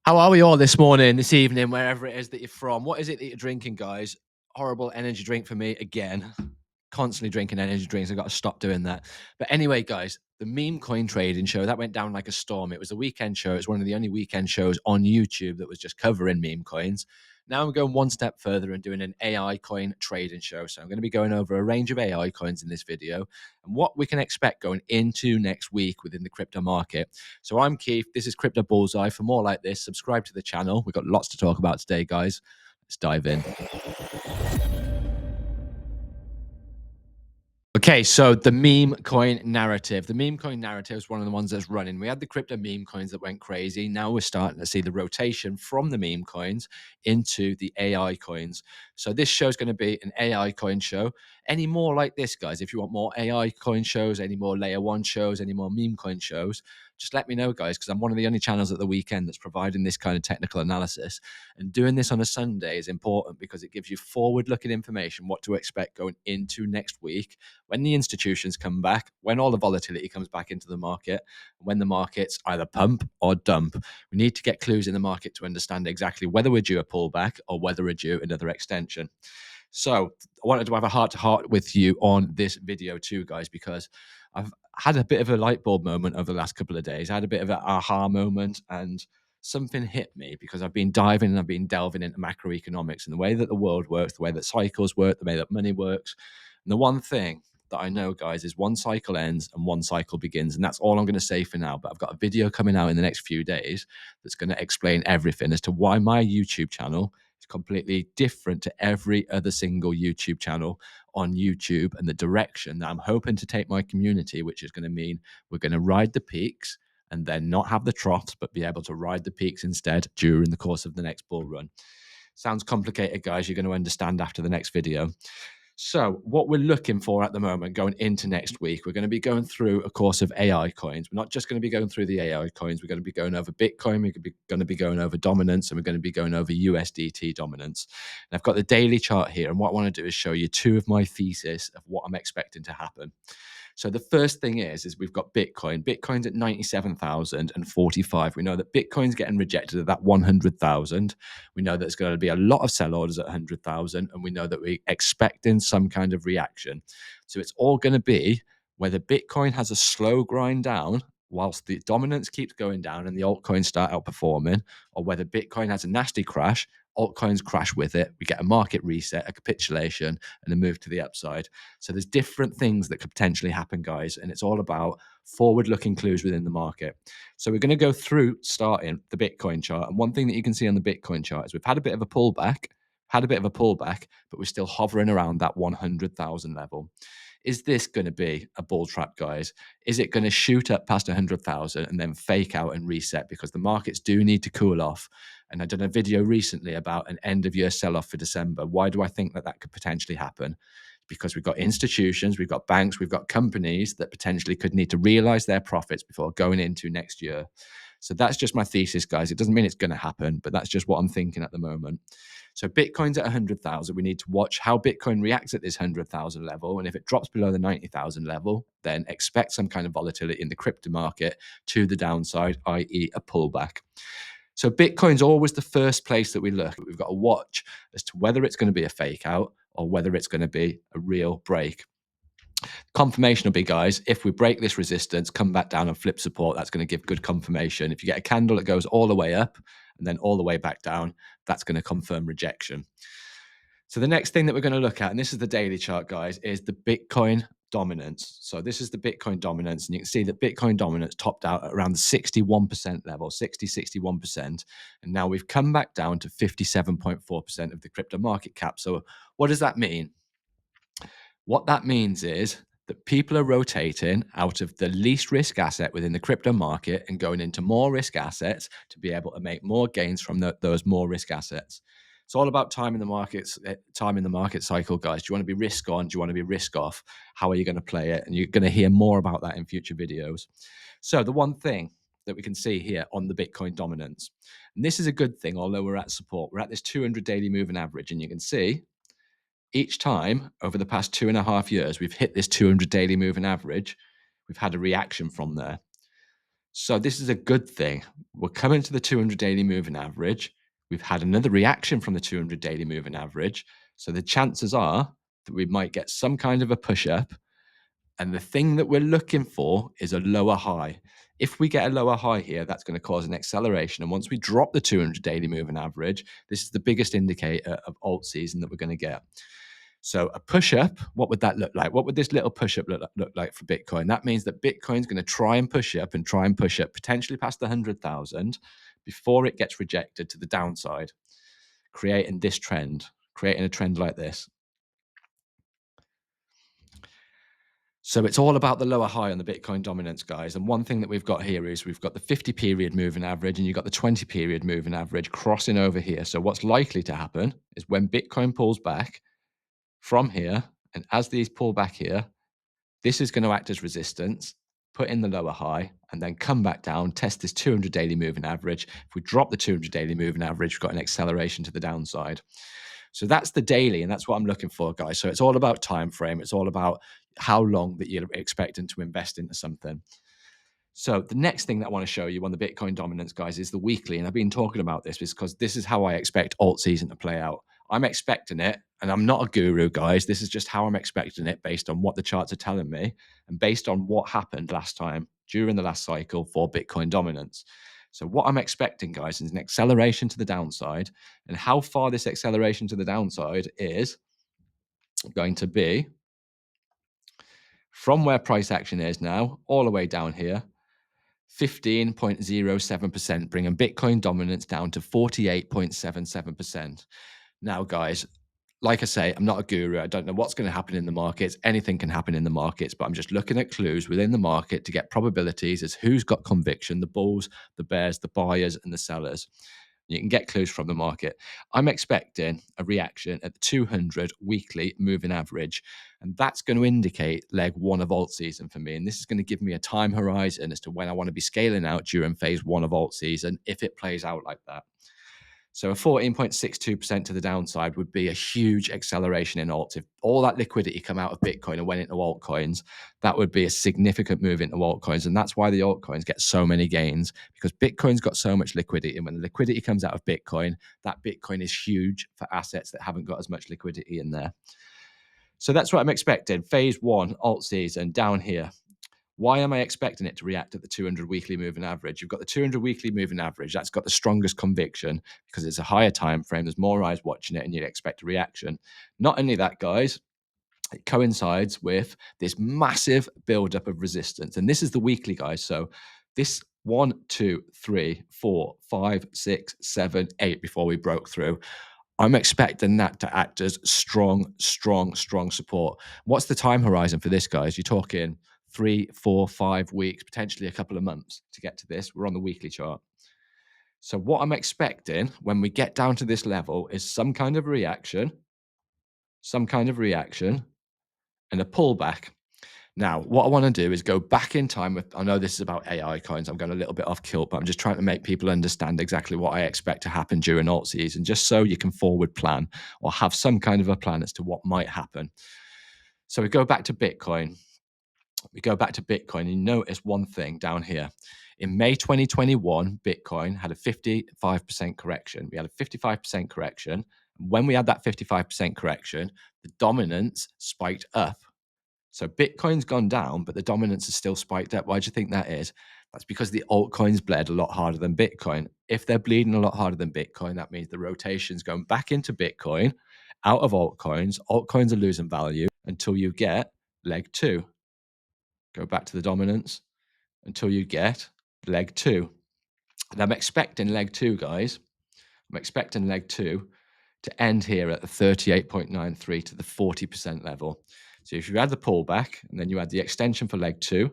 How are we all this morning, this evening, wherever it is that you're from? What is it that you're drinking, guys? Horrible energy drink for me again. Constantly drinking energy drinks. I've got to stop doing that. But anyway, guys, the meme coin trading show that went down like a storm. It was a weekend show. It was one of the only weekend shows on YouTube that was just covering meme coins. Now I'm going one step further and doing an AI coin trading show. So I'm going to be going over a range of AI coins in this video and what we can expect going into next week within the crypto market. So I'm Keith. This is Crypto Bullseye. For more like this, subscribe to the channel. We've got lots to talk about today, guys. Let's dive in. Okay, so the meme coin narrative. The meme coin narrative is one of the ones that's running. We had the crypto meme coins that went crazy. Now we're starting to see the rotation from the meme coins into the AI coins. So this show is going to be an AI coin show. Any more like this, guys? If you want more AI coin shows, any more layer one shows, any more meme coin shows, just let me know, guys, because I'm one of the only channels at the weekend that's providing this kind of technical analysis. And doing this on a Sunday is important because it gives you forward-looking information, what to expect going into next week, when the institutions come back, when all the volatility comes back into the market, when the markets either pump or dump. We need to get clues in the market to understand exactly whether we're due a pullback or whether we're due another extension. So I wanted to have a heart-to-heart with you on this video too, guys, because I've had a bit of a light bulb moment over the last couple of days. I had a bit of an aha moment and something hit me because I've been diving and I've been delving into macroeconomics and the way that the world works, the way that cycles work, the way that money works. And the one thing that I know, guys, is one cycle ends and one cycle begins. And that's all I'm going to say for now. But I've got a video coming out in the next few days that's going to explain everything as to why my YouTube channel is completely different to every other single YouTube channel on YouTube and the direction that I'm hoping to take my community, which is going to mean we're going to ride the peaks and then not have the troughs, but be able to ride the peaks instead during the course of the next bull run. Sounds complicated, guys. You're going to understand after the next video. So what we're looking for at the moment going into next week, we're going to be going through a course of AI coins. We're not just going to be going through the AI coins. We're going to be going over Bitcoin. We're going to be going over dominance, and we're going to be going over USDT dominance. And I've got the daily chart here. And what I want to do is show you two of my thesis of what I'm expecting to happen. So the first thing is we've got Bitcoin. Bitcoin's at 97,045. We know that Bitcoin's getting rejected at that 100,000. We know that there's going to be a lot of sell orders at 100,000, and we know that we're expecting some kind of reaction. So it's all going to be whether Bitcoin has a slow grind down whilst the dominance keeps going down and the altcoins start outperforming, or whether Bitcoin has a nasty crash, altcoins crash with it, we get a market reset, a capitulation, and a move to the upside. So there's different things that could potentially happen, guys, and it's all about forward-looking clues within the market. So we're going to go through starting the Bitcoin chart, and one thing that you can see on the Bitcoin chart is we've had a bit of a pullback, but we're still hovering around that 100,000 level. Is this going to be a bull trap, guys? Is it going to shoot up past 100,000 and then fake out and reset because the markets do need to cool off? And I did a video recently about an end of year sell off for December. Why do I think that that could potentially happen? Because we've got institutions, we've got banks, we've got companies that potentially could need to realize their profits before going into next year. So that's just my thesis, guys. It doesn't mean it's going to happen, but that's just what I'm thinking at the moment. So Bitcoin's at 100,000. We need to watch how Bitcoin reacts at this 100,000 level. And if it drops below the 90,000 level, then expect some kind of volatility in the crypto market to the downside, i.e. a pullback. So Bitcoin's always the first place that we look. We've got to watch as to whether it's going to be a fake out or whether it's going to be a real break. Confirmation will be, guys, if we break this resistance, come back down and flip support, that's going to give good confirmation. If you get a candle that goes all the way up and then all the way back down, that's going to confirm rejection. So the next thing that we're going to look at, and this is the daily chart, guys, is the Bitcoin dominance. So this is the Bitcoin dominance, and you can see that Bitcoin dominance topped out at around the 61% level, 61%. And now we've come back down to 57.4% of the crypto market cap. So what does that mean? What that means is that people are rotating out of the least risk asset within the crypto market and going into more risk assets to be able to make more gains from those more risk assets. It's all about time in the market cycle, guys. Do you want to be risk on? Do you want to be risk off? How are you going to play it? And you're going to hear more about that in future videos. So the one thing that we can see here on the Bitcoin dominance, and this is a good thing, although we're at support, we're at this 200 daily moving average, and you can see each time over the past 2.5 years, we've hit this 200 daily moving average. We've had a reaction from there. So this is a good thing. We're coming to the 200 daily moving average. We've had another reaction from the 200 daily moving average. So the chances are that we might get some kind of a push up. And the thing that we're looking for is a lower high. If we get a lower high here, that's going to cause an acceleration. And once we drop the 200 daily moving average, this is the biggest indicator of alt season that we're going to get. So a push up, what would that look like? What would this little push up look like for Bitcoin? That means that Bitcoin's going to try and push up potentially past the 100,000 before it gets rejected to the downside, creating this trend, creating a trend like this. So it's all about the lower high on the Bitcoin dominance, guys. And one thing that we've got here is we've got the 50 period moving average and you've got the 20 period moving average crossing over here. So what's likely to happen is when Bitcoin pulls back from here, and as these pull back here, this is going to act as resistance, put in the lower high, and then come back down, test this 200 daily moving average. If we drop the 200 daily moving average, we've got an acceleration to the downside. So that's the daily, and that's what I'm looking for, guys. So it's all about time frame. It's all about how long that you're expecting to invest into something. So the next thing that I want to show you on the Bitcoin dominance, guys, is the weekly. And I've been talking about this because this is how I expect alt season to play out. I'm expecting it, and I'm not a guru, guys. This is just how I'm expecting it based on what the charts are telling me and based on what happened last time during the last cycle for Bitcoin dominance. So what I'm expecting, guys, is an acceleration to the downside. And how far this acceleration to the downside is going to be from where price action is now all the way down here, 15.07%, bringing Bitcoin dominance down to 48.77%. Now, guys, like I say, I'm not a guru. I don't know what's going to happen in the markets. Anything can happen in the markets, but I'm just looking at clues within the market to get probabilities as who's got conviction, the bulls, the bears, the buyers, and the sellers. You can get clues from the market. I'm expecting a reaction at the 200 weekly moving average, and that's going to indicate leg one of alt season for me. And this is going to give me a time horizon as to when I want to be scaling out during phase one of alt season if it plays out like that. So a 14.62% to the downside would be a huge acceleration in alts. If all that liquidity come out of Bitcoin and went into altcoins, that would be a significant move into altcoins. And that's why the altcoins get so many gains, because Bitcoin's got so much liquidity. And when the liquidity comes out of Bitcoin, that Bitcoin is huge for assets that haven't got as much liquidity in there. So that's what I'm expecting. Phase one, alt season, down here. Why am I expecting it to react at the 200 weekly moving average? You've got the 200 weekly moving average. That's got the strongest conviction because it's a higher time frame. There's more eyes watching it and you'd expect a reaction. Not only that, guys, it coincides with this massive buildup of resistance. And this is the weekly, guys. So this 1, 2, 3, 4, 5, 6, 7, 8 before we broke through. I'm expecting that to act as strong support. What's the time horizon for this, guys? You're talking 3, 4, 5 weeks, potentially a couple of months to get to this. We're on the weekly chart. So what I'm expecting when we get down to this level is some kind of reaction and a pullback. Now, what I want to do is go back in time with, I know this is about AI coins. I'm going a little bit off kilt, but I'm just trying to make people understand exactly what I expect to happen during alt season, just so you can forward plan or have some kind of a plan as to what might happen. So we go back to Bitcoin. And you notice one thing down here. In May 2021, Bitcoin had a 55% correction. We had a 55% correction. When we had that 55% correction, the dominance spiked up. So Bitcoin's gone down, but the dominance is still spiked up. Why do you think that is? That's because the altcoins bled a lot harder than Bitcoin. If they're bleeding a lot harder than Bitcoin, that means the rotation's going back into Bitcoin, out of altcoins. Altcoins are losing value until you get leg two. Go back to the dominance until you get leg two. And I'm expecting leg two, guys. I'm expecting leg two to end here at the 38.93 to the 40% level. So if you add the pullback and then you add the extension for leg two,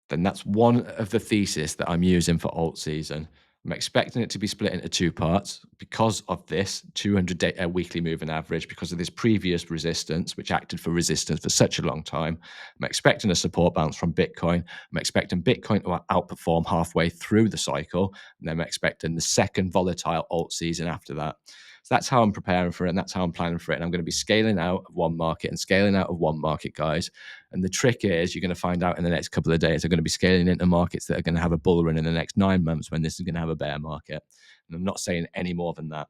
then that's one of the thesis that I'm using for alt season. I'm expecting it to be split into two parts because of this 200-day weekly moving average, because of this previous resistance, which acted for resistance for such a long time. I'm expecting a support bounce from Bitcoin. I'm expecting Bitcoin to outperform halfway through the cycle. And then I'm expecting the second volatile alt season after that. So that's how I'm preparing for it, and that's how I'm planning for it. And I'm going to be scaling out of one market and scaling out of one market, guys. And the trick is you're going to find out in the next couple of days, I'm going to be scaling into markets that are going to have a bull run in the next 9 months when this is going to have a bear market. And I'm not saying any more than that.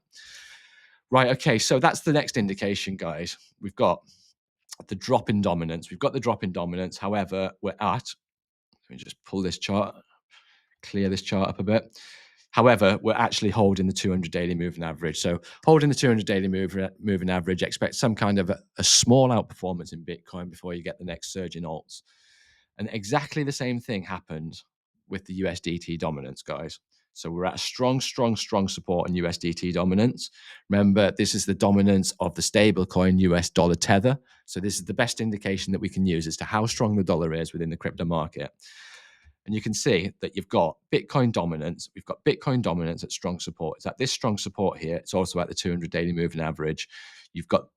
Right, okay, so that's the next indication, guys. We've got the drop in dominance. We've got the drop in dominance. However, let me just pull this chart, clear this chart up a bit. However, we're actually holding the 200 daily moving average. So holding the 200 daily moving average, expect some kind of a small outperformance in Bitcoin before you get the next surge in alts. And exactly the same thing happened with the USDT dominance, guys. So we're at a strong support in USDT dominance. Remember, this is the dominance of the stable coin US dollar tether. So this is the best indication that we can use as to how strong the dollar is within the crypto market. And you can see that you've got Bitcoin dominance. We've got Bitcoin dominance at strong support. It's at this strong support here. It's also at the 200 daily moving average. You've got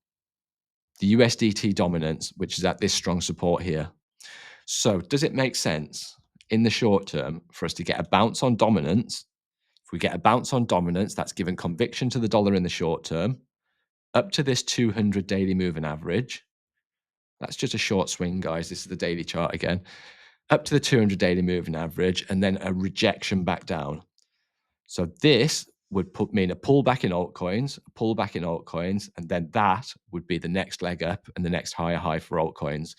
the USDT dominance, which is at this strong support here. So does it make sense in the short term for us to get a bounce on dominance? If we get a bounce on dominance, that's given conviction to the dollar in the short term, up to this 200 daily moving average. That's just a short swing, guys. This is the daily chart again. Up to the 200 daily moving average, and then a rejection back down. So this would mean a pullback in altcoins, and then that would be the next leg up and the next higher high for altcoins.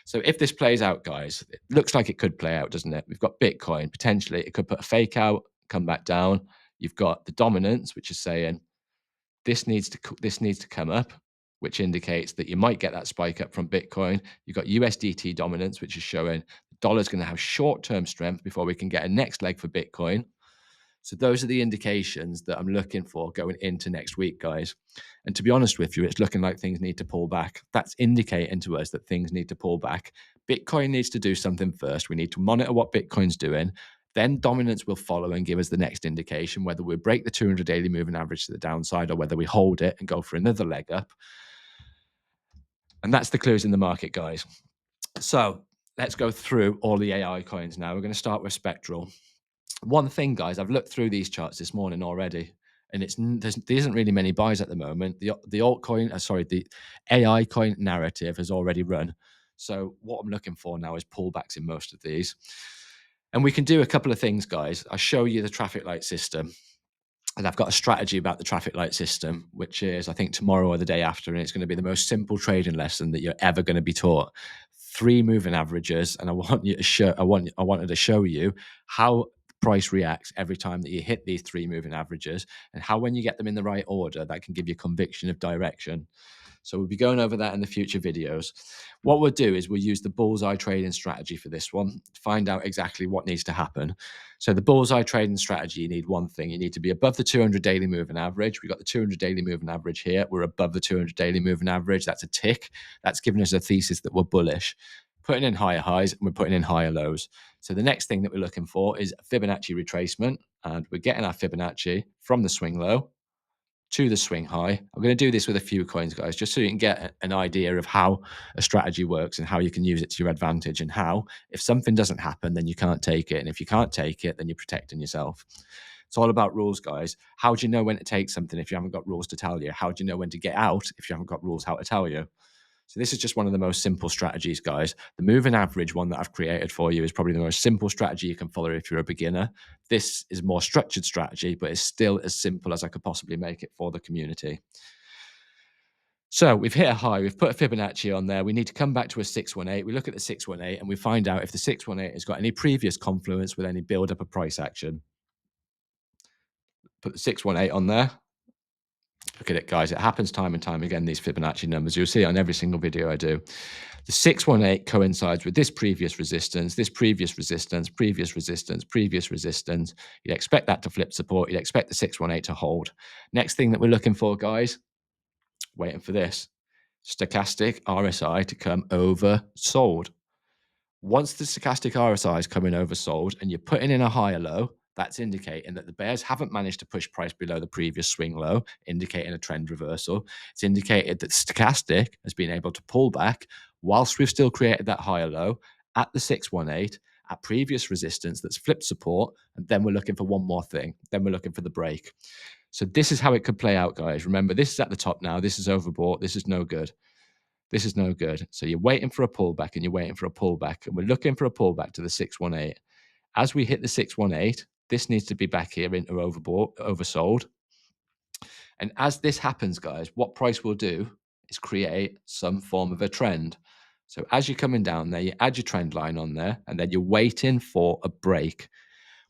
So if this plays out, guys, it looks like it could play out, doesn't it? We've got Bitcoin, potentially it could put a fake out, come back down. You've got the dominance, which is saying this needs to come up, which indicates that you might get that spike up from Bitcoin. You've got USDT dominance, which is showing the dollar's going to have short-term strength before we can get a next leg for Bitcoin. So those are the indications that I'm looking for going into next week, guys. And to be honest with you, it's looking like things need to pull back. That's indicating to us that things need to pull back. Bitcoin needs to do something first. We need to monitor what Bitcoin's doing. Then dominance will follow and give us the next indication, whether we break the 200 daily moving average to the downside or whether we hold it and go for another leg up. And that's the clues in the market, guys. So let's go through all the AI coins now. We're going to start with Spectral. One thing, guys, I've looked through these charts this morning already, and there isn't really many buys at the moment. The the AI coin narrative has already run. So what I'm looking for now is pullbacks in most of these. And we can do a couple of things, guys. I'll show you the traffic light system. And I've got a strategy about the traffic light system, which is, I think, tomorrow or the day after, and it's going to be the most simple trading lesson that you're ever going to be taught. 3 moving averages, and I wanted to show you how price reacts every time that you hit these 3 moving averages, and how when you get them in the right order, that can give you conviction of direction. So we'll be going over that in the future videos. What we'll do is we'll use the bullseye trading strategy for this one, to find out exactly what needs to happen. So the bullseye trading strategy, you need one thing. You need to be above the 200 daily moving average. We've got the 200 daily moving average here. We're above the 200 daily moving average. That's a tick. That's giving us a thesis that we're bullish. Putting in higher highs and we're putting in higher lows. So the next thing that we're looking for is Fibonacci retracement. And we're getting our Fibonacci from the swing low to the swing high. I'm going to do this with a few coins, guys, just so you can get an idea of how a strategy works and how you can use it to your advantage, and how if something doesn't happen, then you can't take it. And if you can't take it, then you're protecting yourself. It's all about rules, guys. How do you know when to take something if you haven't got rules to tell you? How do you know when to get out if you haven't got rules how to tell you? So this is just one of the most simple strategies, guys. The moving average one that I've created for you is probably the most simple strategy you can follow if you're a beginner. This is more structured strategy, but it's still as simple as I could possibly make it for the community. So we've hit a high, we've put a Fibonacci on there. We need to come back to a 618. We look at the 618 and we find out if the 618 has got any previous confluence with any build up of price action. Put the 618 on there. Look at it, guys. It happens time and time again, these Fibonacci numbers. You'll see it on every single video I do. The 618 coincides with this previous resistance, previous resistance, previous resistance, previous resistance. You'd expect that to flip support. You'd expect the 618 to hold. Next thing that we're looking for, guys, waiting for this, stochastic RSI to come oversold. Once the stochastic RSI is coming oversold and you're putting in a higher low, that's indicating that the bears haven't managed to push price below the previous swing low, indicating a trend reversal. It's indicated that stochastic has been able to pull back whilst we've still created that higher low at the 618 at previous resistance that's flipped support, and then we're looking for one more thing. Then we're looking for the break. So this is how it could play out, guys. Remember, this is at the top now. This is overbought. This is no good. This is no good. So you're waiting for a pullback and you're waiting for a pullback, and we're looking for a pullback to the 618. As we hit the 618, this needs to be back here into overbought, oversold. And as this happens, guys, what price will do is create some form of a trend. So as you're coming down there, you add your trend line on there, and then you're waiting for a break.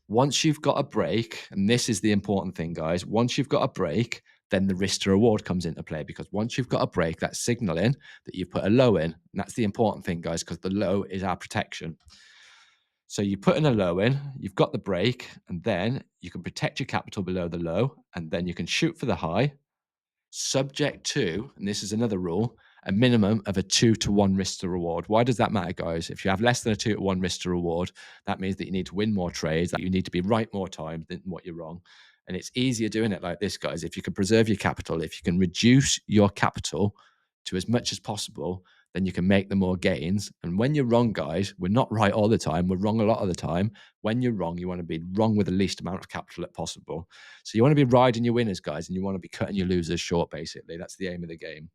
Once you've got a break, and this is the important thing, guys, once you've got a break, then the risk to reward comes into play, because once you've got a break, that's signaling that you've put a low in. And that's the important thing, guys, because the low is our protection. So you put in a low in, you've got the break, and then you can protect your capital below the low, and then you can shoot for the high, subject to, and this is another rule, a minimum of a 2-to-1 risk to reward. Why does that matter, guys? If you have less than a 2-to-1 risk to reward, that means that you need to win more trades, that you need to be right more times than what you're wrong. And it's easier doing it like this, guys. If you can preserve your capital, if you can reduce your capital to as much as possible, then you can make the more gains. And when you're wrong, guys, we're not right all the time. We're wrong a lot of the time. When you're wrong, you want to be wrong with the least amount of capital as possible. So you want to be riding your winners, guys, and you want to be cutting your losers short, basically. That's the aim of the game.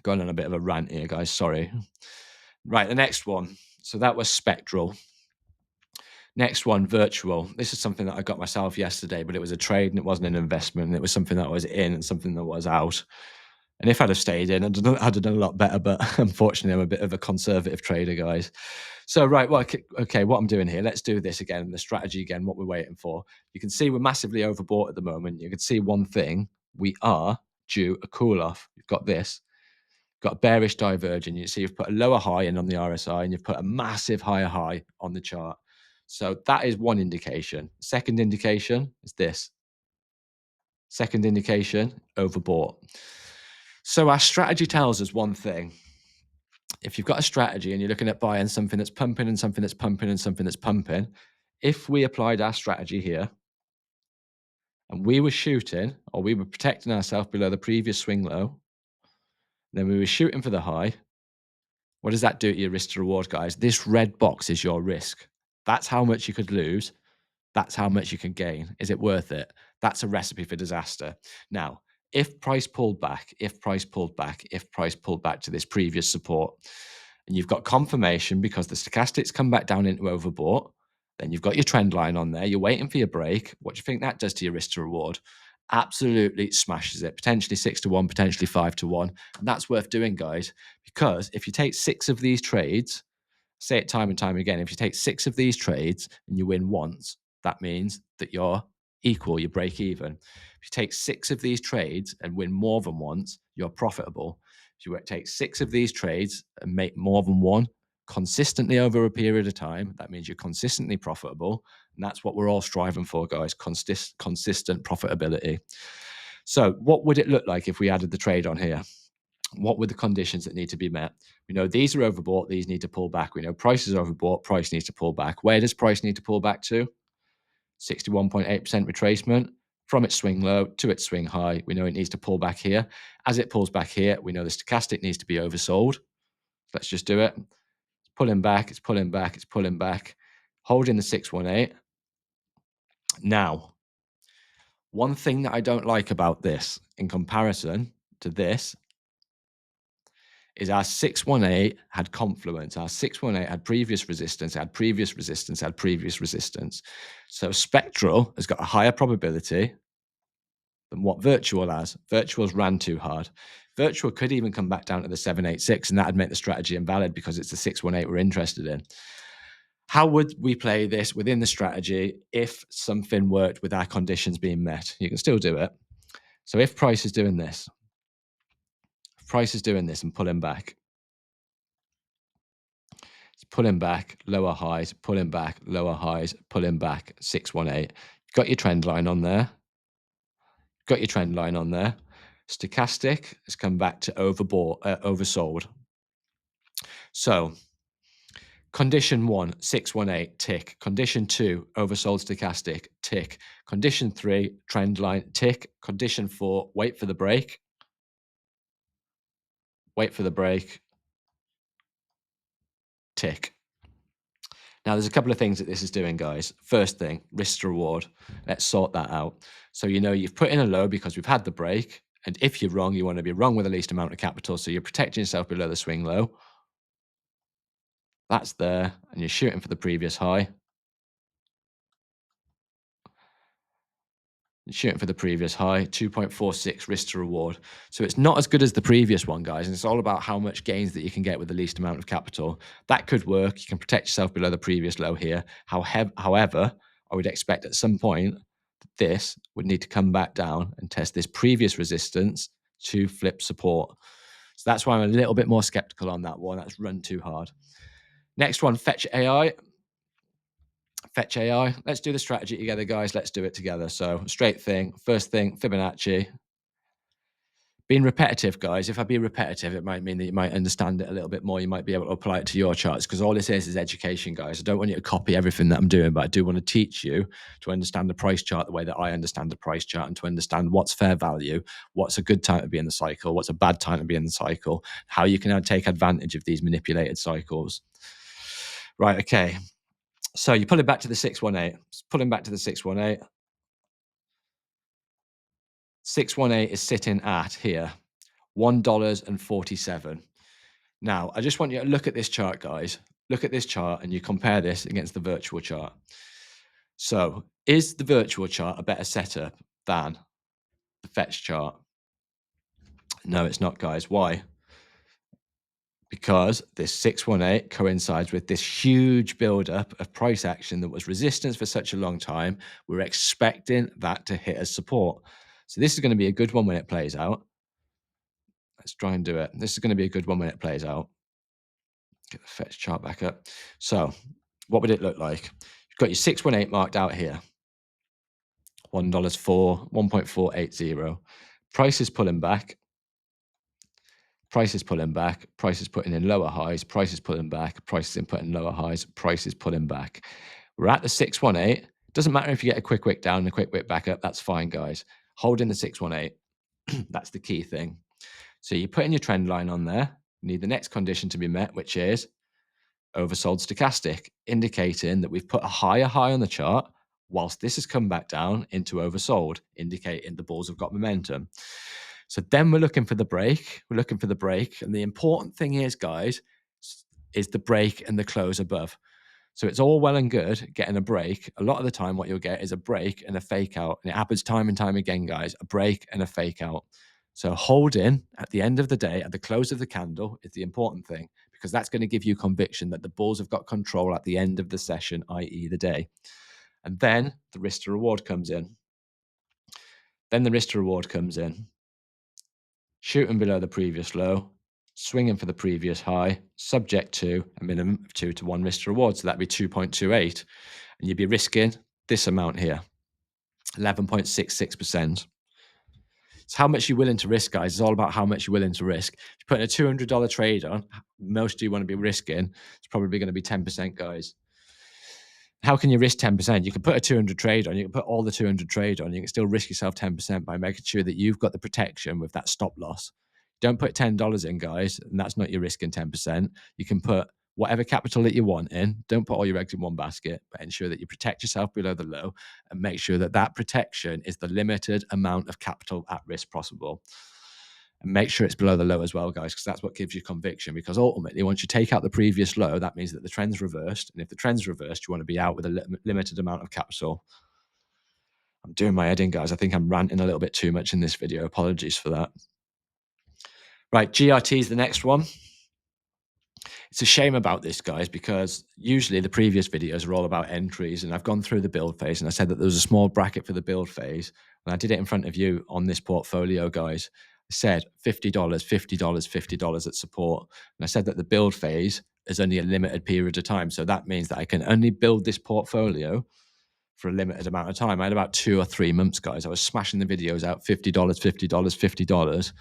Going on a bit of a rant here, guys. Sorry. Right, the next one. So that was spectral. Next one, virtual. This is something that I got myself yesterday, but it was a trade and it wasn't an investment. And it was something that I was in and something that was out. And if I'd have stayed in, I'd have done a lot better. But unfortunately, I'm a bit of a conservative trader, guys. So, right, well, okay, what I'm doing here, let's do this again, the strategy again, what we're waiting for. You can see we're massively overbought at the moment. You can see one thing, we are due a cool off. You've got this, got a bearish divergence. You see you've put a lower high in on the RSI and you've put a massive higher high on the chart. So that is one indication. Second indication is this. Second indication, overbought. So our strategy tells us one thing. If you've got a strategy and you're looking at buying something that's pumping and something that's pumping and something that's pumping, if we applied our strategy here and we were shooting or we were protecting ourselves below the previous swing low, then we were shooting for the high, what does that do to your risk to reward, guys? This red box is your risk. That's how much you could lose. That's how much you can gain. Is it worth it? That's a recipe for disaster. Now, if price pulled back, if price pulled back, if price pulled back to this previous support, and you've got confirmation because the stochastics come back down into overbought, then you've got your trend line on there, you're waiting for your break. What do you think that does to your risk to reward? Absolutely smashes it. Potentially 6-to-1, potentially 5-to-1. And that's worth doing, guys, because if you take 6 of these trades, say it time and time again, if you take 6 of these trades and you win once, that means that you're equal, you break even. If you take 6 of these trades and win more than once, you're profitable. If you take 6 of these trades and make more than one consistently over a period of time, that means you're consistently profitable. And that's what we're all striving for, guys, consistent profitability. So what would it look like if we added the trade on here? What were the conditions that need to be met? We know these are overbought, these need to pull back. We know price is overbought, price needs to pull back. Where does price need to pull back to? 61.8% retracement from its swing low to its swing high. We know it needs to pull back here. As it pulls back here, we know the stochastic needs to be oversold. Let's just do it. It's pulling back, it's pulling back, it's pulling back, holding the 618. Now, one thing that I don't like about this in comparison to this is our 618 had confluence. Our 618 had previous resistance, had previous resistance, had previous resistance. So spectral has got a higher probability than what virtual has. Virtual's ran too hard. Virtual could even come back down to the 786, and that would make the strategy invalid because it's the 618 we're interested in. How would we play this within the strategy if something worked with our conditions being met? You can still do it. So if price is doing this, if price is doing this and pulling back, it's pulling back, lower highs, pulling back, lower highs, pulling back, 618. Got your trend line on there. Got your trend line on there. Stochastic has come back to overbought, oversold. So condition 1, 618, tick. Condition 2, oversold stochastic, tick. Condition 3, trend line, tick. Condition 4, wait for the break. Wait for the break, tick. Now, there's a couple of things that this is doing, guys. First thing, risk to reward. Let's sort that out. So, you've put in a low because we've had the break. And if you're wrong, you want to be wrong with the least amount of capital. So you're protecting yourself below the swing low. That's there. And you're shooting for the previous high. Shooting for the previous high, 2.46 risk to reward. So it's not as good as the previous one, guys. And it's all about how much gains that you can get with the least amount of capital. That could work. You can protect yourself below the previous low here. However, I would expect at some point that this would need to come back down and test this previous resistance to flip support. So that's why I'm a little bit more skeptical on that one. That's run too hard. Next one, Fetch AI. Fetch AI. Let's do the strategy together, guys. Let's do it together. So straight thing. First thing, Fibonacci. Being repetitive, guys. If I be repetitive, it might mean that you might understand it a little bit more. You might be able to apply it to your charts because all this is education, guys. I don't want you to copy everything that I'm doing, but I do want to teach you to understand the price chart the way that I understand the price chart and to understand what's fair value, what's a good time to be in the cycle, what's a bad time to be in the cycle, how you can take advantage of these manipulated cycles. Right, okay. So you pull it back to the 618. Pulling back to the 618. 618 is sitting at here, $1.47. Now, I just want you to look at this chart, guys. Look at this chart and you compare this against the virtual chart. So is the virtual chart a better setup than the fetch chart? No, it's not, guys. Why? Because this 618 coincides with this huge buildup of price action that was resistance for such a long time. We're expecting that to hit as support. So this is going to be a good one when it plays out. Let's try and do it. This is going to be a good one when it plays out. Get the fetch chart back up. So what would it look like? You've got your 618 marked out here. $1.4, 1.480. Price is pulling back. Price is pulling back. Price is putting in lower highs. Price is pulling back. Price is putting lower highs. Price is pulling back. We're at the 618. Doesn't matter if you get a quick wick down and a quick wick back up. That's fine, guys. Holding the 618. That's the key thing. So you're putting your trend line on there. You need the next condition to be met, which is oversold stochastic, indicating that we've put a higher high on the chart whilst this has come back down into oversold, indicating the bulls have got momentum. So then we're looking for the break. We're looking for the break. And the important thing is, guys, is the break and the close above. So it's all well and good getting a break. A lot of the time, what you'll get is a break and a fake out. And it happens time and time again, guys, a break and a fake out. So holding at the end of the day, at the close of the candle, is the important thing because that's going to give you conviction that the bulls have got control at the end of the session, i.e. the day. And then the risk to reward comes in. Then the risk to reward comes in. Shooting below the previous low, swinging for the previous high, subject to a minimum of 2 to 1 risk to reward. So that'd be 2.28. And you'd be risking this amount here, 11.66%. It's how much you're willing to risk, guys. It's all about how much you're willing to risk. If you're putting a $200 trade on, most you want to be risking, it's probably going to be 10%, guys. How can you risk 10%? You can put a 200 trade on, you can put all the 200 trade on, you can still risk yourself 10% by making sure that you've got the protection with that stop loss. Don't put $10 in, guys, and that's not your risking 10%. You can put whatever capital that you want in. Don't put all your eggs in one basket, but ensure that you protect yourself below the low and make sure that that protection is the limited amount of capital at risk possible. And make sure it's below the low as well, guys, because that's what gives you conviction. Because ultimately, once you take out the previous low, that means that the trend's reversed. And if the trend's reversed, you want to be out with a limited amount of capital. I'm doing my head in, guys. I think I'm ranting a little bit too much in this video. Apologies for that. Right, GRT is the next one. It's a shame about this, guys, because usually the previous videos are all about entries, and I've gone through the build phase, and I said that there was a small bracket for the build phase, and I did it in front of you on this portfolio, guys. I said $50, $50, $50 at support, and I said that the build phase is only a limited period of time, so that means that I can only build this portfolio for a limited amount of time. I had about 2 or 3 months, guys. I was smashing the videos out, $50, $50, $50.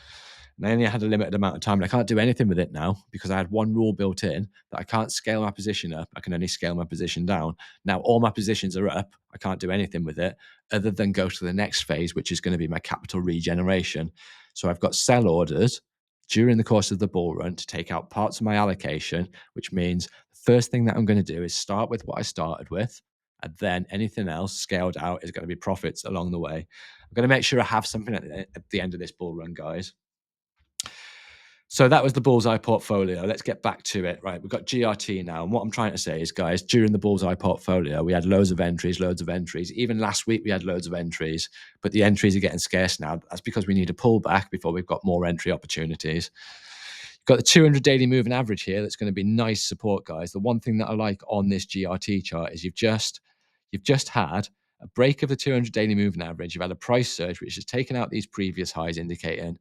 And I only had a limited amount of time. And I can't do anything with it now because I had one rule built in that I can't scale my position up. I can only scale my position down. Now all my positions are up. I can't do anything with it other than go to the next phase, which is going to be my capital regeneration. So I've got sell orders during the course of the bull run to take out parts of my allocation, which means the first thing that I'm going to do is start with what I started with, and then anything else scaled out is going to be profits along the way. I'm going to make sure I have something at the end of this bull run, guys. So that was the Bullseye portfolio. Let's get back to it. Right, we've got GRT now. And what I'm trying to say is, guys, during the Bullseye portfolio, we had loads of entries, loads of entries. Even last week, we had loads of entries, but the entries are getting scarce now. That's because we need a pullback before we've got more entry opportunities. Got the 200 daily moving average here. That's going to be nice support, guys. The one thing that I like on this GRT chart is you've just had a break of the 200 daily moving average. You've had a price surge, which has taken out these previous highs, indicating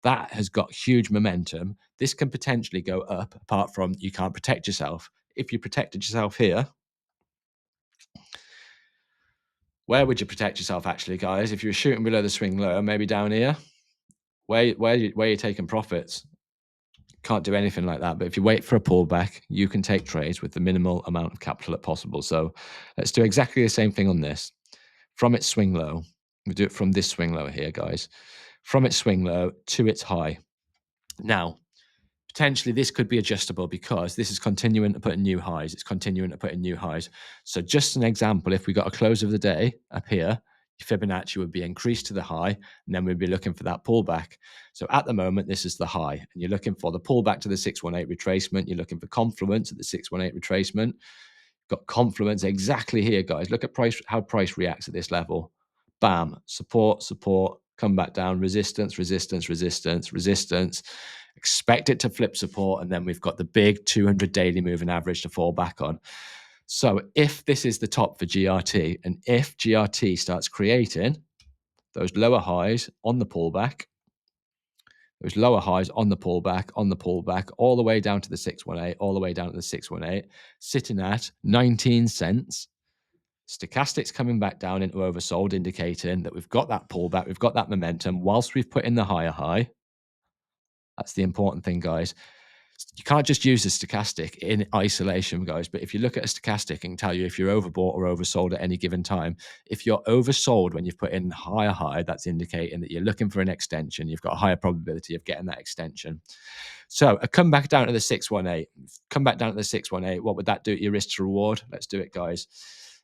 that has got huge momentum. This can potentially go up, apart from you can't protect yourself. If you protected yourself here, where would you protect yourself actually, guys? If you were shooting below the swing low, maybe down here, where you're taking profits. Can't do anything like that. But if you wait for a pullback, you can take trades with the minimal amount of capital as possible. So let's do exactly the same thing on this. From its swing low, we do it from this swing low here, guys. From its swing low to its high. Now, potentially this could be adjustable because this is continuing to put in new highs. It's continuing to put in new highs. So just an example, if we got a close of the day up here, Fibonacci would be increased to the high, and then we'd be looking for that pullback. So at the moment, this is the high, and you're looking for the pullback to the 618 retracement. You're looking for confluence at the 618 retracement. Got confluence exactly here, guys. Look at price, how price reacts at this level. Bam, support, support, come back down, resistance, resistance, resistance, resistance. Expect it to flip support, and then we've got the big 200 daily moving average to fall back on. So if this is the top for GRT, and if GRT starts creating those lower highs on the pullback, those lower highs on the pullback, all the way down to the 618, all the way down to the 618, sitting at 19 cents. Stochastics coming back down into oversold, indicating that we've got that pullback, we've got that momentum whilst we've put in the higher high. That's the important thing, guys. You can't just use a stochastic in isolation, guys. But if you look at a stochastic, it can tell you if you're overbought or oversold at any given time. If you're oversold when you've put in higher high, that's indicating that you're looking for an extension. You've got a higher probability of getting that extension. So a come back down to the 618. Come back down to the 618. What would that do to your risk to reward? Let's do it, guys.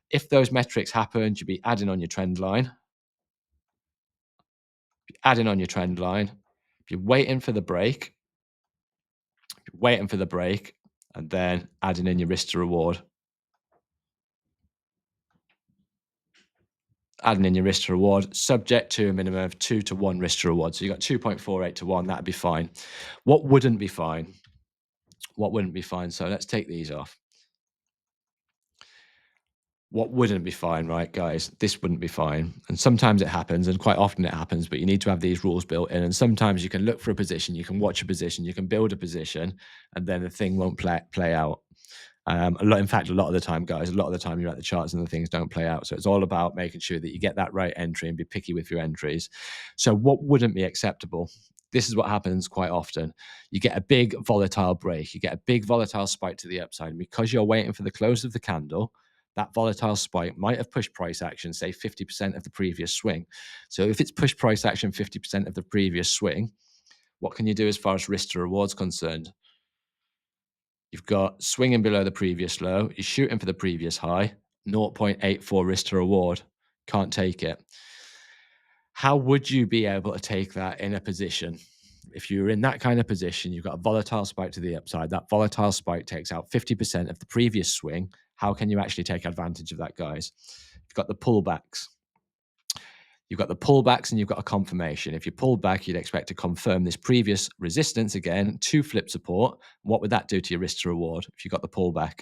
If those metrics happened, you'd be adding on your trend line. Adding on your trend line. If you're waiting for the break, and then adding in your risk to reward. Adding in your risk to reward, subject to a minimum of 2 to 1 risk to reward. So you got 2.48 to 1, that'd be fine. What wouldn't be fine? What wouldn't be fine? So let's take these off. What wouldn't be fine, right, guys? This wouldn't be fine. And sometimes it happens, and quite often it happens, but you need to have these rules built in. And sometimes you can look for a position, you can watch a position, you can build a position, and then the thing won't play out. In fact, a lot of the time, guys, you're at the charts and the things don't play out. So it's all about making sure that you get that right entry and be picky with your entries. So what wouldn't be acceptable? This is what happens quite often. You get a big volatile break. You get a big volatile spike to the upside. And because you're waiting for the close of the candle, that volatile spike might have pushed price action, say 50% of the previous swing. So if it's pushed price action 50% of the previous swing, what can you do as far as risk to reward's concerned? You've got swinging below the previous low. You're shooting for the previous high. 0.84 risk to reward. Can't take it. How would you be able to take that in a position? If you're in that kind of position, you've got a volatile spike to the upside. That volatile spike takes out 50% of the previous swing. How can you actually take advantage of that, guys? You've got the pullbacks. You've got the pullbacks and you've got a confirmation. If you pull back, you'd expect to confirm this previous resistance again to flip support. What would that do to your risk to reward if you got the pullback?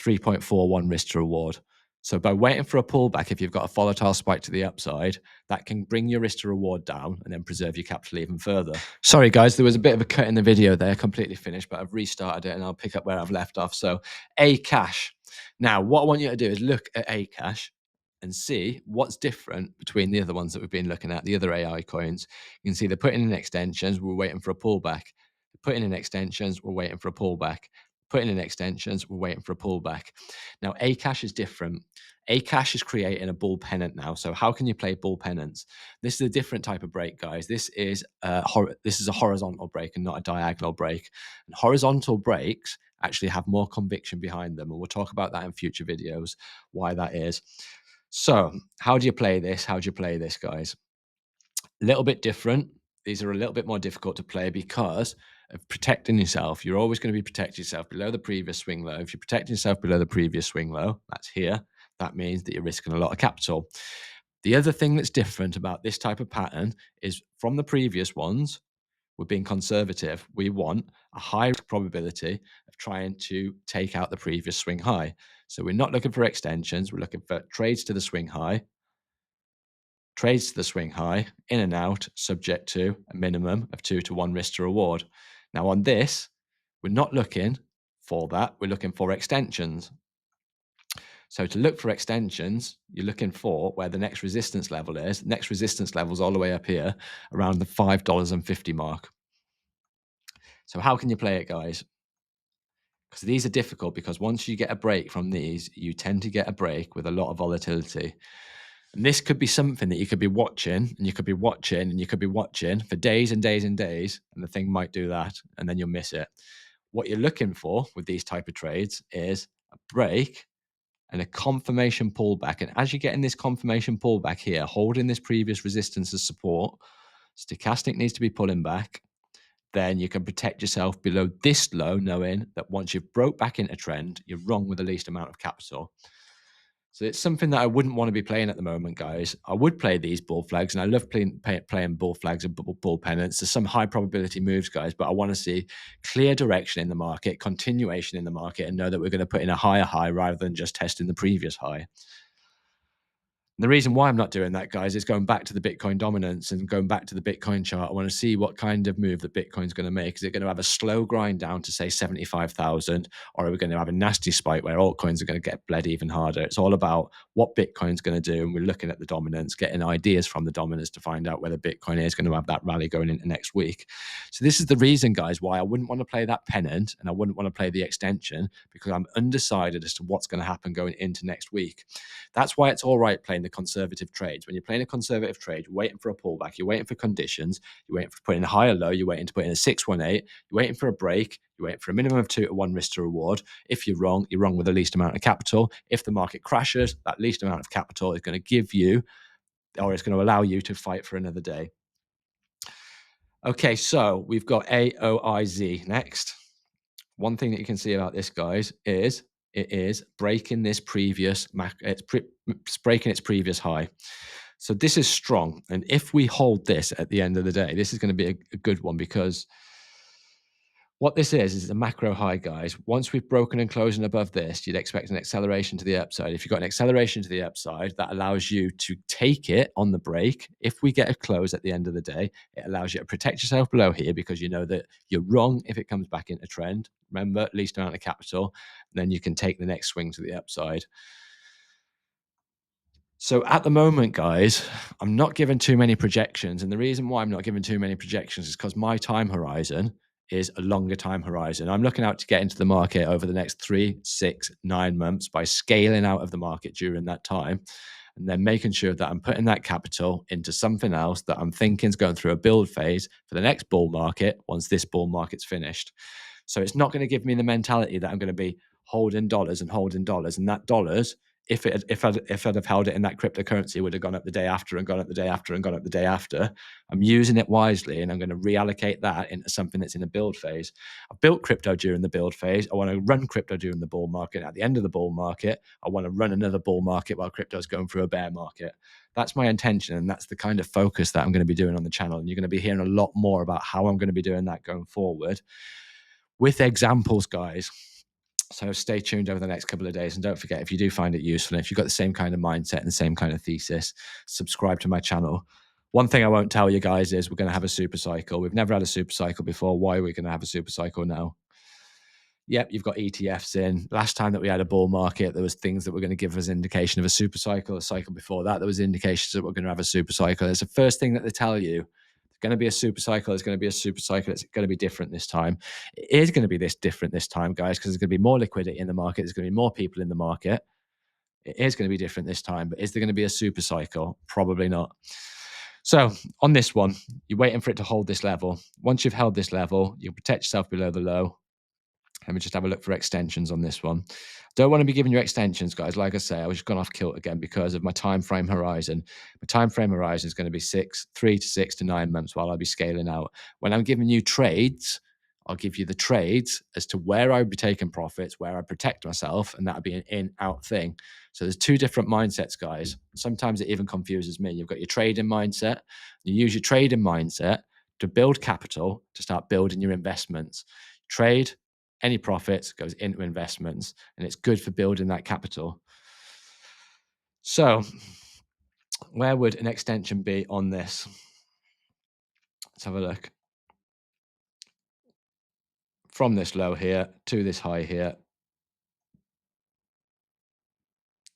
3.41 risk to reward. So by waiting for a pullback, if you've got a volatile spike to the upside, that can bring your risk to reward down and then preserve your capital even further. Sorry, guys, there was a bit of a cut in the video there, completely finished, but I've restarted it and I'll pick up where I've left off. So A cash. Now, what I want you to do is look at A cash and see what's different between the other ones that we've been looking at, the other AI coins. You can see they're putting in extensions, we're waiting for a pullback. They're putting in extensions, we're waiting for a pullback. putting in extensions, we're waiting for a pullback. Now, Acash is different. Acash is creating a bull pennant now. So how can you play bull pennants? This is a different type of break, guys. This is a horizontal break and not a diagonal break. And horizontal breaks actually have more conviction behind them. And we'll talk about that in future videos, why that is. So how do you play this? How do you play this, guys? A little bit different. These are a little bit more difficult to play because of protecting yourself. You're always going to be protecting yourself below the previous swing low. If you're protecting yourself below the previous swing low, that's here. That means that you're risking a lot of capital. The other thing that's different about this type of pattern is from the previous ones, we're being conservative. We want a high probability of trying to take out the previous swing high. So we're not looking for extensions. We're looking for trades to the swing high, trades to the swing high, in and out, subject to a minimum of 2 to 1 risk to reward. Now on this, we're not looking for that. We're looking for extensions. So to look for extensions, you're looking for where the next resistance level is. Next resistance level is all the way up here around the $5.50 mark. So how can you play it, guys? Because these are difficult, because once you get a break from these, you tend to get a break with a lot of volatility. And this could be something that you could be watching, and you could be watching, and you could be watching for days and days and days, and the thing might do that, and then you'll miss it. What you're looking for with these type of trades is a break and a confirmation pullback. And as you're getting this confirmation pullback here, holding this previous resistance as support, stochastic needs to be pulling back. Then you can protect yourself below this low, knowing that once you've broke back into trend, you're wrong with the least amount of capital. So it's something that I wouldn't want to be playing at the moment, guys. I would play these bull flags, and I love playing bull flags and bull pennants. There's some high probability moves, guys, but I want to see clear direction in the market, continuation in the market, and know that we're going to put in a higher high rather than just testing the previous high. The reason why I'm not doing that, guys, is going back to the Bitcoin dominance and going back to the Bitcoin chart. I want to see what kind of move that Bitcoin's going to make. Is it going to have a slow grind down to, say, 75,000, or are we going to have a nasty spike where altcoins are going to get bled even harder? It's all about what Bitcoin's going to do, and we're looking at the dominance, getting ideas from the dominance to find out whether Bitcoin is going to have that rally going into next week. So this is the reason, guys, why I wouldn't want to play that pennant and I wouldn't want to play the extension, because I'm undecided as to what's going to happen going into next week. That's why it's all right playing the conservative trades. When you're playing a conservative trade, you're waiting for a pullback, you're waiting for conditions, you're waiting for putting a higher low, you're waiting to put in a 618, you're waiting for a break, you're waiting for a minimum of 2 to 1 risk to reward. If you're wrong with the least amount of capital. If the market crashes, that least amount of capital is going to give you, or it's going to allow you to fight for another day. Okay, so we've got AOIZ next. One thing that you can see about this, guys, is it is breaking this previous, it's breaking its previous high. So this is strong. And if we hold this at the end of the day, this is going to be a good one, because what this is a macro high, guys. Once we've broken and closing above this, you'd expect an acceleration to the upside. If you've got an acceleration to the upside, that allows you to take it on the break. If we get a close at the end of the day, it allows you to protect yourself below here, because you know that you're wrong if it comes back into trend. Remember, least amount of capital, then you can take the next swing to the upside. So at the moment, guys, I'm not giving too many projections. And the reason why I'm not giving too many projections is because my time horizon is a longer time horizon. I'm looking out to get into the market over the next 3, 6, 9 months by scaling out of the market during that time, and then making sure that I'm putting that capital into something else that I'm thinking is going through a build phase for the next bull market once this bull market's finished. So it's not going to give me the mentality that I'm going to be holding dollars and holding dollars, and that dollars, if I'd have held it in that cryptocurrency, would have gone up the day after and gone up the day after and gone up the day after. I'm using it wisely, and I'm going to reallocate that into something that's in a build phase. I've built crypto during the build phase. I want to run crypto during the bull market. At the end of the bull market, I want to run another bull market while crypto's going through a bear market. That's my intention, and that's the kind of focus that I'm going to be doing on the channel. And you're going to be hearing a lot more about how I'm going to be doing that going forward with examples, guys. So stay tuned over the next couple of days. And don't forget, if you do find it useful, and if you've got the same kind of mindset and the same kind of thesis, subscribe to my channel. One thing I won't tell you guys is we're going to have a super cycle. We've never had a super cycle before. Why are we going to have a super cycle now? Yep, you've got ETFs in. Last time that we had a bull market, there was things that were going to give us indication of a super cycle. A cycle before that, there was indications that we're going to have a super cycle. It's the first thing that they tell you. going to be a super cycle. It's going to be a super cycle. It's going to be different this time. It is going to be different this time, guys, because there's going to be more liquidity in the market. There's going to be more people in the market. It is going to be different this time, but is there going to be a super cycle? Probably not. So on this one, you're waiting for it to hold this level. Once you've held this level, you protect yourself below the low. Let me just have a look for extensions on this one. Don't want to be giving you extensions, guys. Like I say, I was just gone off kilt again because of my time frame horizon. My time frame horizon is going to be 3 to 6 to 9 months while I'll be scaling out. When I'm giving you trades, I'll give you the trades as to where I would be taking profits, where I protect myself, and that'll be an in-out thing. So there's two different mindsets, guys. Sometimes it even confuses me. You've got your trading mindset. You use your trading mindset to build capital to start building your investments. Trade, any profits goes into investments, and it's good for building that capital. So where would an extension be on this? Let's have a look. From this low here to this high here,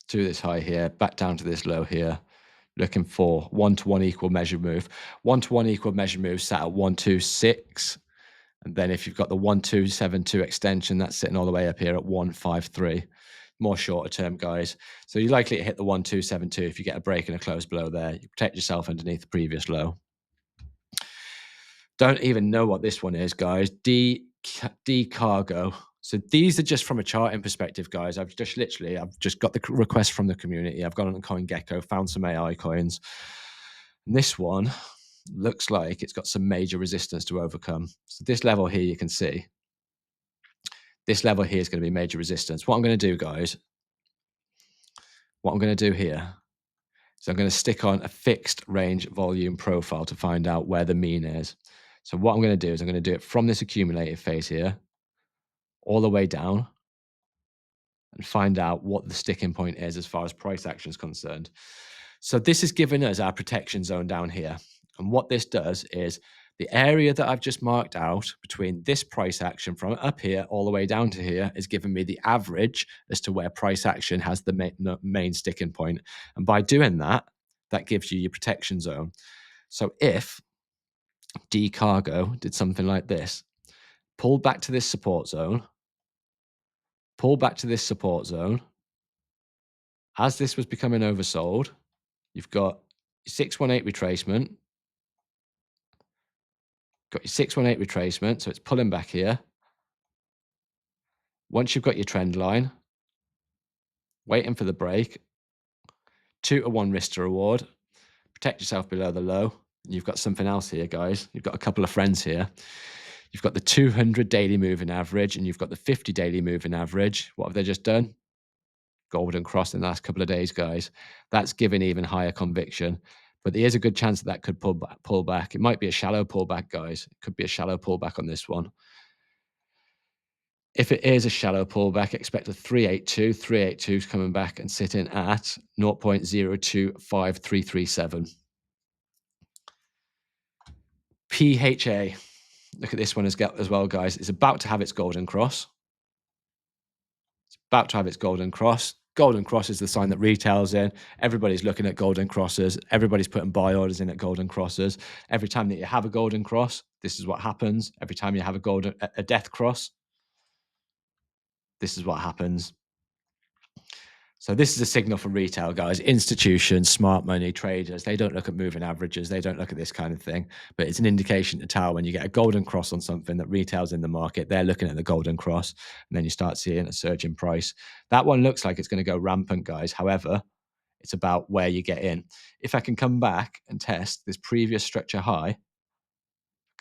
to this high here, back down to this low here, looking for 1-to-1 equal measure move. 1-to-1 equal measure move sat at 126. And then if you've got the 1272 extension, that's sitting all the way up here at 153. More shorter term, guys. So you're likely to hit the 1272 if you get a break and a close below there. You protect yourself underneath the previous low. Don't even know what this one is, guys. D cargo. So these are just from a charting perspective, guys. I've just got the request from the community. I've gone on CoinGecko, found some AI coins. And this one looks like it's got some major resistance to overcome. So this level here, you can see. This level here is going to be major resistance. What I'm going to do, guys, what I'm going to do here is I'm going to stick on a fixed range volume profile to find out where the mean is. So what I'm going to do is I'm going to do it from this accumulated phase here all the way down and find out what the sticking point is as far as price action is concerned. So this is giving us our protection zone down here. And what this does is the area that I've just marked out between this price action from up here all the way down to here is giving me the average as to where price action has the main sticking point. And by doing that, that gives you your protection zone. So if D cargo did something like this, pull back to this support zone, pull back to this support zone, as this was becoming oversold, you've got 618 retracement, got your 618 retracement, so it's pulling back here. Once you've got your trend line, waiting for the break, 2-to-1 risk to reward, protect yourself below the low. You've got something else here, guys. You've got a couple of friends here. You've got the 200 daily moving average and you've got the 50 daily moving average. What have they just done? Golden cross in the last couple of days, guys. That's giving even higher conviction. But there is a good chance that could pull back. It might be a shallow pullback, guys. It could be a shallow pullback on this one. If it is a shallow pullback, expect a 382. 382 is coming back and sitting at 0.025337. PHA. Look at this one as well, guys. It's about to have its golden cross. It's about to have its golden cross. Golden cross is the sign that retail's in. Everybody's looking at golden crosses. Everybody's putting buy orders in at golden crosses. Every time that you have a golden cross, this is what happens. Every time you have a death cross, this is what happens. So this is a signal for retail, guys. Institutions, smart money, traders, they don't look at moving averages. They don't look at this kind of thing. But it's an indication to tell when you get a golden cross on something that retail's in the market, they're looking at the golden cross, and then you start seeing a surge in price. That one looks like it's going to go rampant, guys. However, it's about where you get in. If I can come back and test this previous structure high,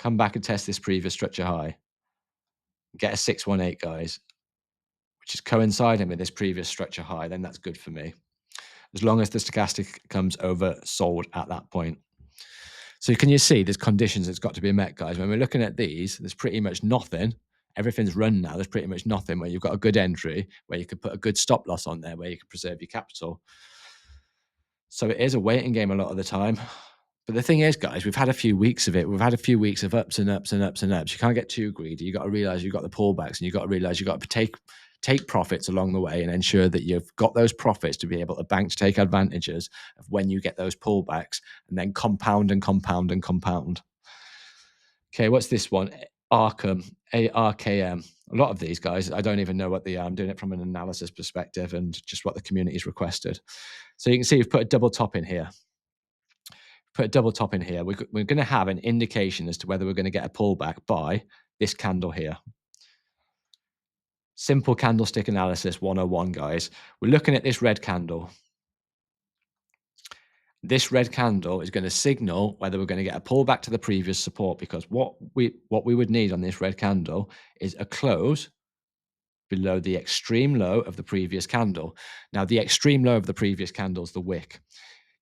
get a 618, guys, which is coinciding with this previous structure high, then that's good for me, as long as the stochastic comes oversold at that point. So can you see there's conditions that's got to be met, guys? When we're looking at these, there's pretty much nothing. Everything's run now. There's pretty much nothing where you've got a good entry, where you could put a good stop loss on there, where you can preserve your capital. So it is a waiting game a lot of the time. But the thing is, guys, we've had a few weeks of it. We've had a few weeks of ups and ups and ups and ups. You can't get too greedy. You've got to realize you've got the pullbacks, and you've got to realize you've got to take profits along the way and ensure that you've got those profits to be able to bank to take advantages of when you get those pullbacks, and then compound and compound and compound. Okay, what's this one? Arkham, ARKM. A lot of these guys, I don't even know what they are. I'm doing it from an analysis perspective and just what the community's requested. So you can see we've put a double top in here. Put a double top in here. We're going to have an indication as to whether we're going to get a pullback by this candle here. Simple candlestick analysis 101, guys. We're looking at this red candle. This red candle is going to signal whether we're going to get a pullback to the previous support, because what we would need on this red candle is a close below the extreme low of the previous candle. Now, the extreme low of the previous candle is the wick.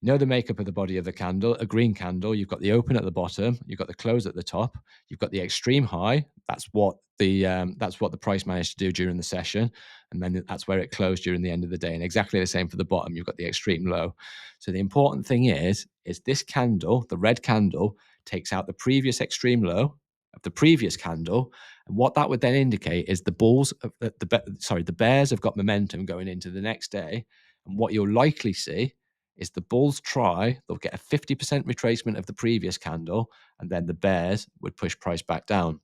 You know the makeup of the body of the candle, a green candle, you've got the open at the bottom, you've got the close at the top, you've got the extreme high. That's what the price managed to do during the session, and then that's where it closed during the end of the day. And exactly the same for the bottom, you've got the extreme low. So the important thing is this candle, the red candle, takes out the previous extreme low of the previous candle, and what that would then indicate is the bears have got momentum going into the next day, and what you'll likely see is the bulls they'll get a 50% retracement of the previous candle, and then the bears would push price back down.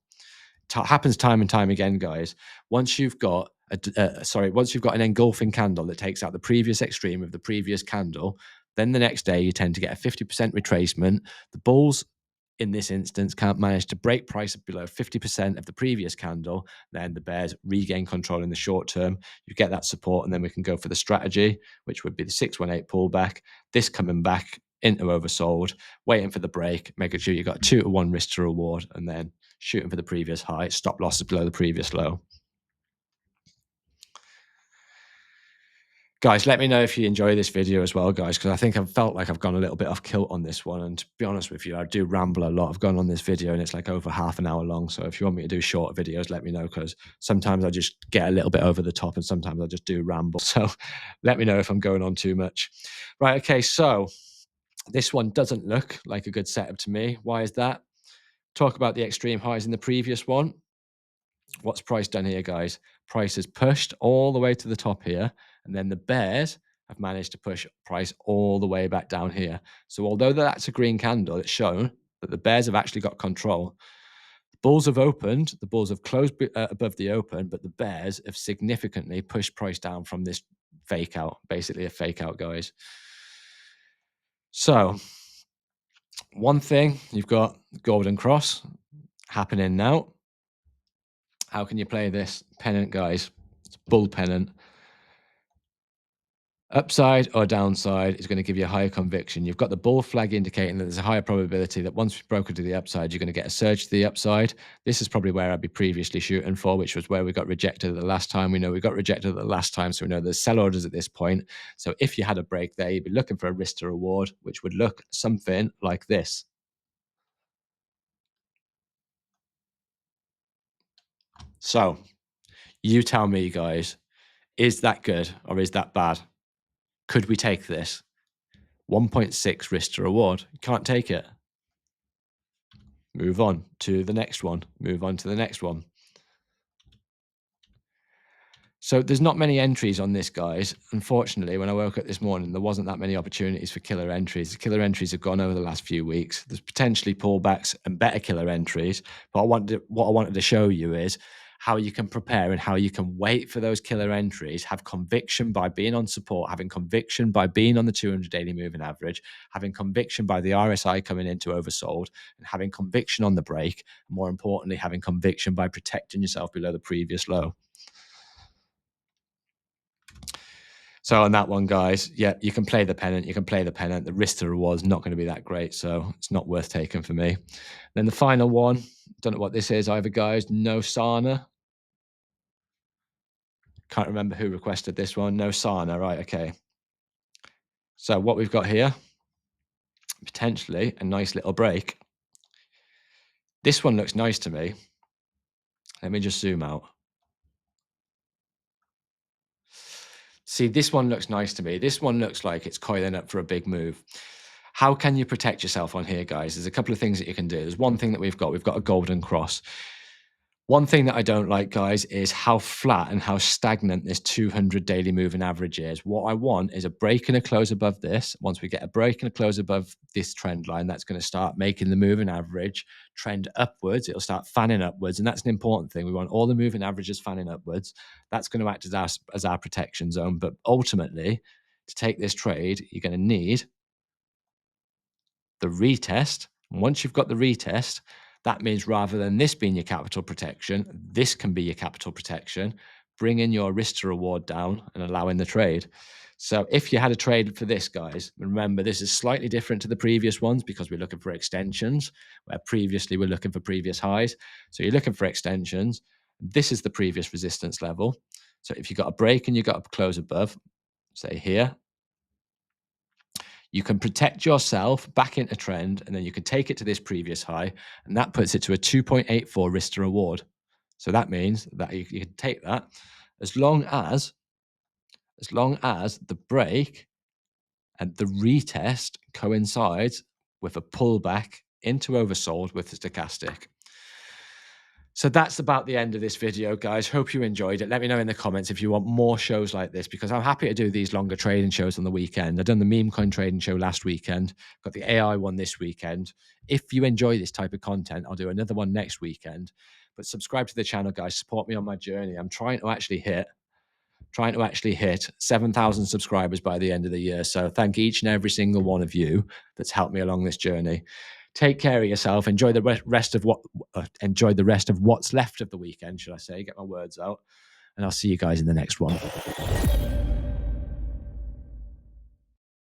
Happens time and time again, guys. Once you've got an engulfing candle that takes out the previous extreme of the previous candle, then the next day you tend to get a 50% retracement. The bulls in this instance can't manage to break price below 50% of the previous candle, then the bears regain control in the short term. You get that support, and then we can go for the strategy, which would be the 618 pullback, this coming back into oversold, waiting for the break, making sure you got a 2-to-1 risk to reward, and then shooting for the previous high, stop losses below the previous low. Guys, let me know if you enjoy this video as well, guys, because I think I've felt like I've gone a little bit off kilt on this one. And to be honest with you, I do ramble a lot. I've gone on this video and it's like over half an hour long. So if you want me to do shorter videos, let me know, because sometimes I just get a little bit over the top and sometimes I just do ramble. So let me know if I'm going on too much. Right, okay, so this one doesn't look like a good setup to me. Why is that? Talk about the extreme highs in the previous one. What's price done here, guys? Price has pushed all the way to the top here, and then the bears have managed to push price all the way back down here. So although that's a green candle, it's shown that the bears have actually got control. The bulls have opened, the bulls have closed above the open, but the bears have significantly pushed price down from this fake out, basically a fake out, guys. So one thing, you've got golden cross happening now. How can you play this pennant, guys? It's bull pennant. Upside or downside is going to give you a higher conviction. You've got the bull flag indicating that there's a higher probability that once we've broken to the upside, you're going to get a surge to the upside. This is probably where I'd be previously shooting for, which was where we got rejected the last time. We know we got rejected the last time, so we know there's sell orders at this point. So if you had a break there, you'd be looking for a risk to reward, which would look something like this. So you tell me, guys, is that good or is that bad? Could we take this? 1.6 risk to reward. Can't take it. Move on to the next one. Move on to the next one. So there's not many entries on this, guys. Unfortunately, when I woke up this morning, there wasn't that many opportunities for killer entries. The killer entries have gone over the last few weeks. There's potentially pullbacks and better killer entries. But what I wanted to show you is how you can prepare and how you can wait for those killer entries, have conviction by being on support, having conviction by being on the 200 daily moving average, having conviction by the RSI coming into oversold, and having conviction on the break. More importantly, having conviction by protecting yourself below the previous low. So on that one, guys, yeah, you can play the pennant. You can play the pennant. The risk to reward is not going to be that great, so it's not worth taking for me. Then the final one, don't know what this is either, guys. No Sana. Can't remember who requested this one. No Sana, right? Okay. So what we've got here, potentially a nice little break. This one looks nice to me. Let me just zoom out. See, this one looks nice to me. This one looks like it's coiling up for a big move. How can you protect yourself on here, guys? There's a couple of things that you can do. There's one thing that we've got a golden cross. One thing that I don't like, guys, is how flat and how stagnant this 200 daily moving average is. What I want is a break and a close above this. Once we get a break and a close above this trend line, that's going to start making the moving average trend upwards. It'll start fanning upwards, and that's an important thing. We want all the moving averages fanning upwards. That's going to act as our protection zone. But ultimately, to take this trade, you're going to need the retest. And once you've got the retest, that means rather than this being your capital protection, this can be your capital protection, bringing your risk to reward down and allowing the trade. So if you had a trade for this, guys, remember this is slightly different to the previous ones because we're looking for extensions, where previously we're looking for previous highs. So you're looking for extensions. This is the previous resistance level. So if you got a break and you got a close above, say here, you can protect yourself back into trend, and then you can take it to this previous high, and that puts it to a 2.84 risk to reward. So that means that you can take that as long as the break and the retest coincides with a pullback into oversold with the stochastic. So that's about the end of this video, guys. Hope you enjoyed it. Let me know in the comments if you want more shows like this, because I'm happy to do these longer trading shows on the weekend. I've done the meme coin trading show last weekend, got the AI one this weekend. If you enjoy this type of content, I'll do another one next weekend. But subscribe to the channel, guys. Support me on my journey. I'm trying to actually hit 7,000 subscribers by the end of the year. So thank each and every single one of you that's helped me along this journey. Take care of yourself. Enjoy the rest of what's left of the weekend, should I say? Get my words out, and I'll see you guys in the next one.